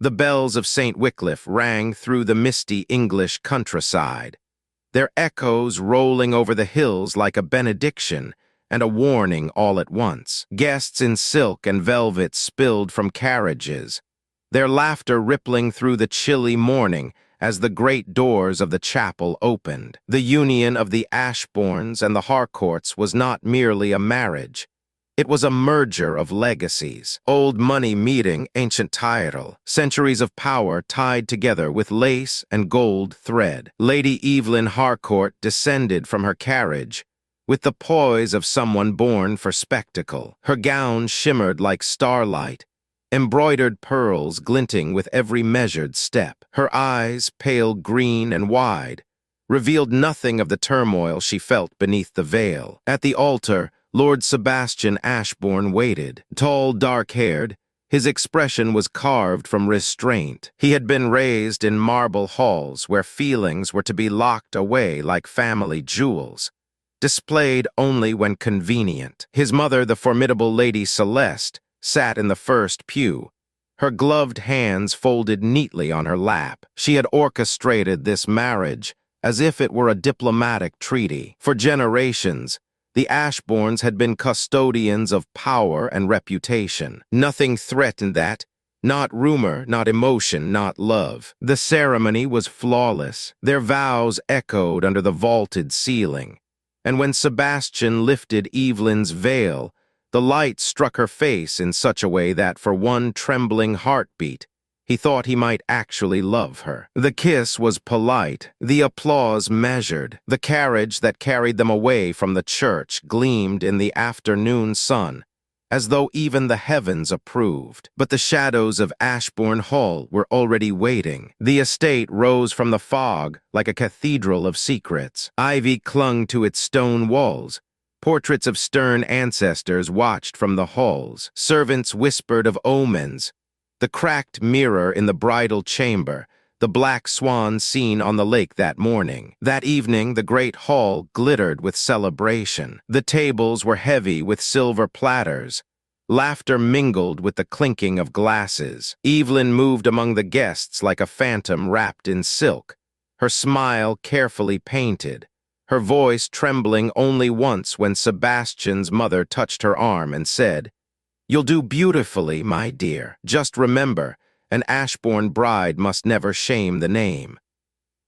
The bells of St. Wycliffe rang through the misty English countryside, their echoes rolling over the hills like a benediction and a warning all at once. Guests in silk and velvet spilled from carriages, their laughter rippling through the chilly morning as the great doors of the chapel opened. The union of the Ashbournes and the Harcourts was not merely a marriage. It was a merger of legacies, old money meeting ancient title, centuries of power tied together with lace and gold thread. Lady Evelyn Harcourt descended from her carriage with the poise of someone born for spectacle. Her gown shimmered like starlight, embroidered pearls glinting with every measured step. Her eyes, pale green and wide, revealed nothing of the turmoil she felt beneath the veil. At the altar, Lord Sebastian Ashbourne waited, tall, dark-haired. His expression was carved from restraint. He had been raised in marble halls where feelings were to be locked away like family jewels, displayed only when convenient. His mother, the formidable Lady Celeste, sat in the first pew, her gloved hands folded neatly on her lap. She had orchestrated this marriage as if it were a diplomatic treaty. For generations, the Ashbournes had been custodians of power and reputation. Nothing threatened that, not rumor, not emotion, not love. The ceremony was flawless. Their vows echoed under the vaulted ceiling. And when Sebastian lifted Evelyn's veil, the light struck her face in such a way that for one trembling heartbeat, he thought he might actually love her. The kiss was polite, the applause measured. The carriage that carried them away from the church gleamed in the afternoon sun, as though even the heavens approved. But the shadows of Ashbourne Hall were already waiting. The estate rose from the fog like a cathedral of secrets. Ivy clung to its stone walls. Portraits of stern ancestors watched from the halls. Servants whispered of omens. The cracked mirror in the bridal chamber, the black swan seen on the lake that morning. That evening, the great hall glittered with celebration. The tables were heavy with silver platters. Laughter mingled with the clinking of glasses. Evelyn moved among the guests like a phantom wrapped in silk, her smile carefully painted, her voice trembling only once when Sebastian's mother touched her arm and said, "You'll do beautifully, my dear. Just remember, an Ashbourne bride must never shame the name."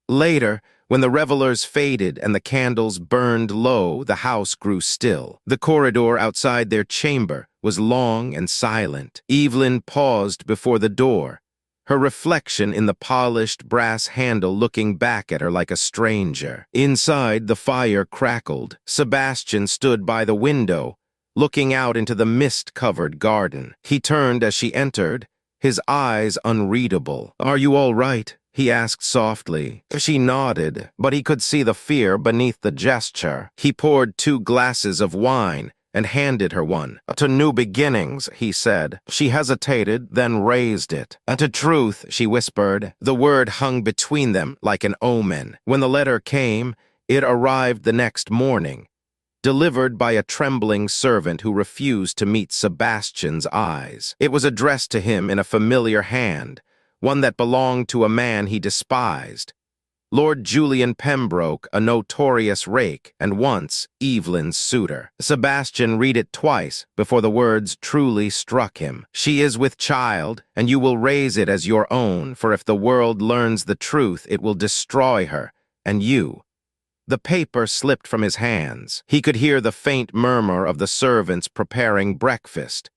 Later, when the revelers faded and the candles burned low, the house grew still. The corridor outside their chamber was long and silent. Evelyn paused before the door, her reflection in the polished brass handle looking back at her like a stranger. Inside, the fire crackled. Sebastian stood by the window, looking out into the mist-covered garden. He turned as she entered, his eyes unreadable. "Are you all right?" he asked softly. She nodded, but he could see the fear beneath the gesture. He poured 2 glasses of wine and handed her one. "To new beginnings," he said. She hesitated, then raised it. "To truth," she whispered. The word hung between them like an omen. When the letter came, it arrived the next morning, delivered by a trembling servant who refused to meet Sebastian's eyes. It was addressed to him in a familiar hand, one that belonged to a man he despised, Lord Julian Pembroke, a notorious rake, and once Evelyn's suitor. Sebastian read it twice before the words truly struck him. "She is with child, and you will raise it as your own, for if the world learns the truth, it will destroy her, and you." The paper slipped from his hands. He could hear the faint murmur of the servants preparing breakfast,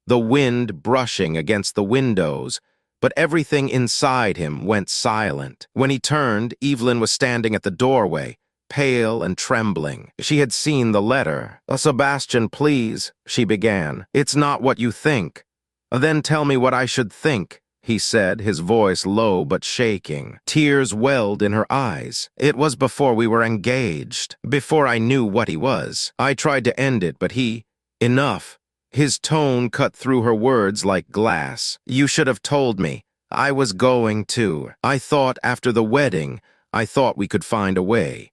the wind brushing against the windows, but everything inside him went silent. When he turned, Evelyn was standing at the doorway, pale and trembling. She had seen the letter. "Sebastian, please," she began. "It's not what you think." "Then tell me what I should think," he said, his voice low but shaking. Tears welled in her eyes. "It was before we were engaged, before I knew what he was. I tried to end it, but he— Enough." His tone cut through her words like glass. "You should have told me. I was going to. I thought after the wedding, I thought we could find a way."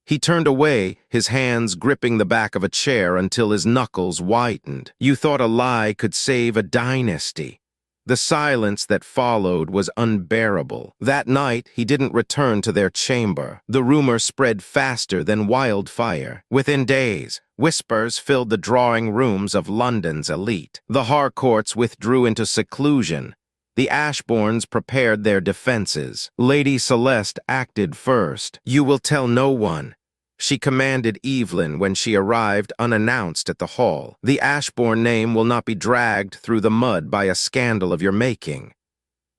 He turned away, his hands gripping the back of a chair until his knuckles whitened. "You thought a lie could save a dynasty. The silence that followed was unbearable. That night, he didn't return to their chamber. The rumor spread faster than wildfire. Within days, whispers filled the drawing rooms of London's elite. The Harcourts withdrew into seclusion. The Ashbournes prepared their defenses. Lady Celeste acted first. "You will tell no one," she commanded Evelyn when she arrived unannounced at the hall. "The Ashbourne name will not be dragged through the mud by a scandal of your making."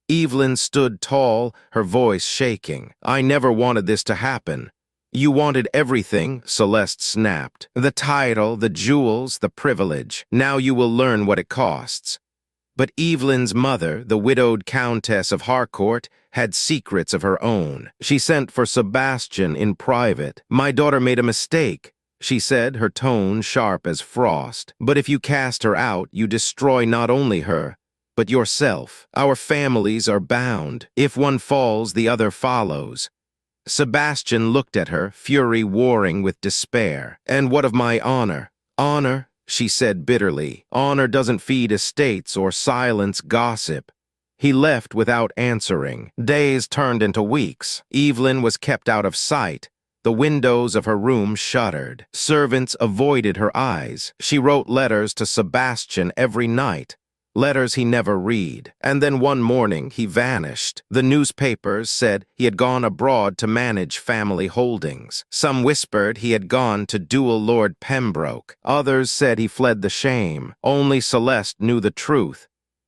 Evelyn stood tall, her voice shaking. "I never wanted this to happen." "You wanted everything," Celeste snapped. "The title, the jewels, the privilege. Now you will learn what it costs." But Evelyn's mother, the widowed Countess of Harcourt, had secrets of her own. She sent for Sebastian in private. "My daughter made a mistake," she said, her tone sharp as frost. "But if you cast her out, you destroy not only her, but yourself. Our families are bound. If one falls, the other follows." Sebastian looked at her, fury warring with despair. "And what of my honor?" "Honor?" she said bitterly. "Honor doesn't feed estates or silence gossip." He left without answering. Days turned into weeks. Evelyn was kept out of sight. The windows of her room shuttered. Servants avoided her eyes. She wrote letters to Sebastian every night, letters he never read. And then one morning he vanished. The newspapers said he had gone abroad to manage family holdings. Some whispered he had gone to duel Lord Pembroke. Others said he fled the shame. Only Celeste knew the truth.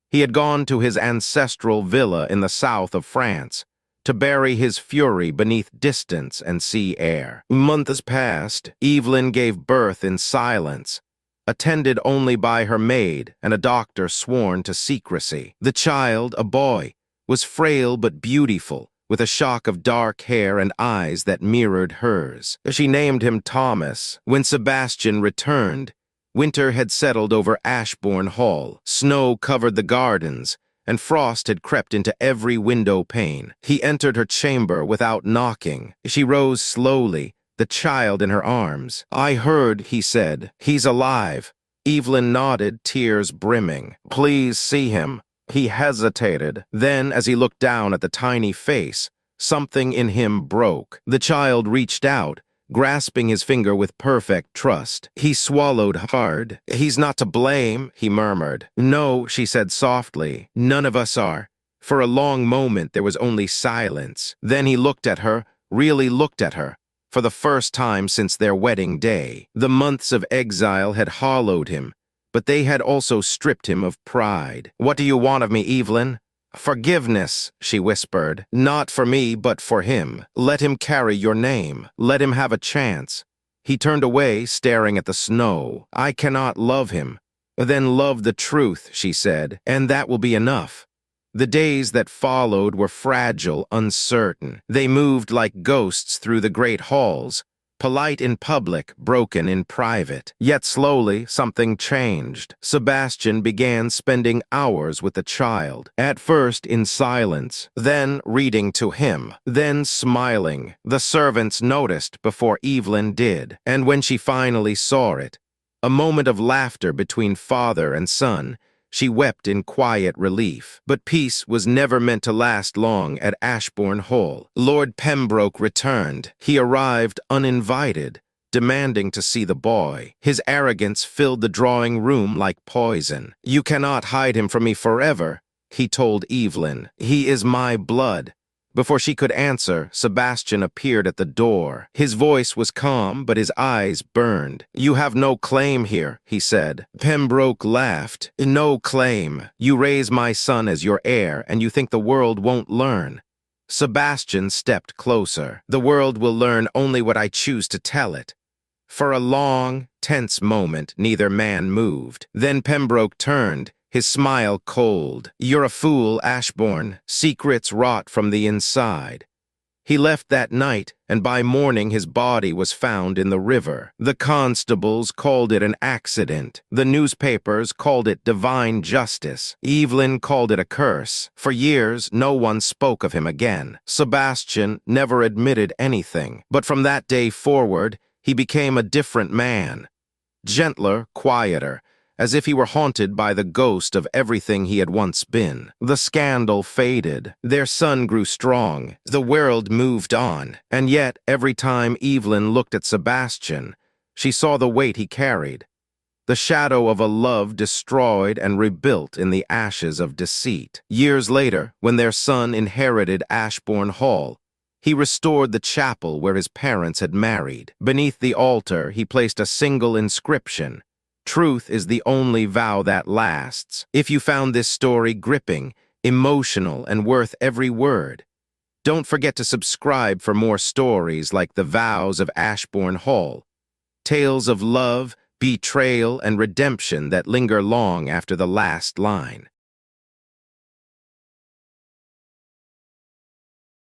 He had gone to his ancestral villa in the south of France to bury his fury beneath distance and sea air. Months passed. Evelyn gave birth in silence, attended only by her maid and a doctor sworn to secrecy. The child, a boy, was frail but beautiful, with a shock of dark hair and eyes that mirrored hers. She named him Thomas. When Sebastian returned, winter had settled over Ashbourne Hall. Snow covered the gardens, and frost had crept into every window pane. He entered her chamber without knocking. She rose slowly, the child in her arms. "I heard," he said. "He's alive." Evelyn nodded, tears brimming. "Please see him." He hesitated. Then, as he looked down at the tiny face, something in him broke. The child reached out, grasping his finger with perfect trust. He swallowed hard. "He's not to blame," he murmured. "No," she said softly. "None of us are." For a long moment there was only silence. Then he looked at her, really looked at her, for the first time since their wedding day. The months of exile had hollowed him, but they had also stripped him of pride. "What do you want of me, Evelyn?" "Forgiveness," she whispered. "Not for me, but for him. Let him carry your name. Let him have a chance." He turned away, staring at the snow. "I cannot love him." "Then love the truth," she said, "and that will be enough." The days that followed were fragile, uncertain. They moved like ghosts through the great halls, polite in public, broken in private. Yet slowly, something changed. Sebastian began spending hours with the child, at first in silence, then reading to him, then smiling. The servants noticed before Evelyn did, and when she finally saw it, a moment of laughter between father and son, she wept in quiet relief. But peace was never meant to last long at Ashbourne Hall. Lord Pembroke returned. He arrived uninvited, demanding to see the boy. His arrogance filled the drawing room like poison. "You cannot hide him from me forever," he told Evelyn. "He is my blood." Before she could answer, Sebastian appeared at the door. His voice was calm, but his eyes burned. "You have no claim here," he said. Pembroke laughed. "No claim. You raise my son as your heir, and you think the world won't learn." Sebastian stepped closer. "The world will learn only what I choose to tell it." For a long, tense moment, neither man moved. Then Pembroke turned, his smile cold. "You're a fool, Ashbourne. Secrets rot from the inside." He left that night, and by morning his body was found in the river. The constables called it an accident. The newspapers called it divine justice. Evelyn called it a curse. For years, no one spoke of him again. Sebastian never admitted anything. But from that day forward, he became a different man. Gentler, quieter, as if he were haunted by the ghost of everything he had once been. The scandal faded. Their son grew strong. The world moved on. And yet, every time Evelyn looked at Sebastian, she saw the weight he carried. The shadow of a love destroyed and rebuilt in the ashes of deceit. Years later, when their son inherited Ashbourne Hall, he restored the chapel where his parents had married. Beneath the altar, he placed a single inscription: "Truth is the only vow that lasts." If you found this story gripping, emotional, and worth every word, don't forget to subscribe for more stories like The Vows of Ashbourne Hall, tales of love, betrayal, and redemption that linger long after the last line.